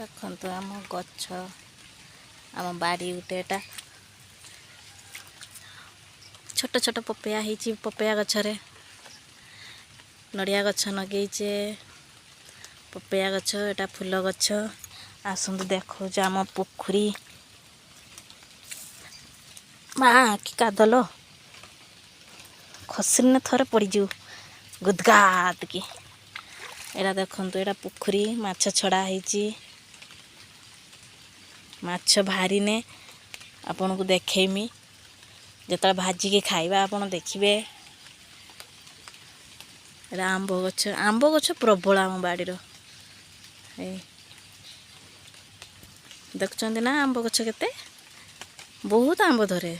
ଦେଖନ୍ତୁ ଆମ ଗଛ ଆମ ବାଡ଼ି ଗୋଟେ ଏଟା ଛୋଟ ଛୋଟ ପପେୟା ହେଇଛି ପପେୟା ଗଛରେ ନଡ଼ିଆ ଗଛ ଲଗେଇଛେ ପପେୟା ଗଛ ଏଟା ଫୁଲ ଗଛ ଆସନ୍ତୁ ଦେଖାଉଛି ଆମ ପୋଖରୀ ମା କି କାଦଲ ଖସିନେ ଥରେ ପଡ଼ିଯିବୁ ଗୁଦଗାଦକି ଏଟା ଦେଖନ୍ତୁ ଏଟା ପୋଖରୀ ମାଛ ଛଡ଼ା ହେଇଛି ମାଛ ଭାରିନେ ଆପଣଙ୍କୁ ଦେଖେଇମି ଯେତେବେଳେ ଭାଜିକି ଖାଇବା ଆପଣ ଦେଖିବେ ଏଟା ଆମ୍ବ ଗଛ ପ୍ରବଳ ଆମ ବାଡ଼ିର ଏଇ ଦେଖୁଛନ୍ତି ନା ଆମ୍ବ ଗଛ କେତେ ବହୁତ ଆମ୍ବ ଧରେ।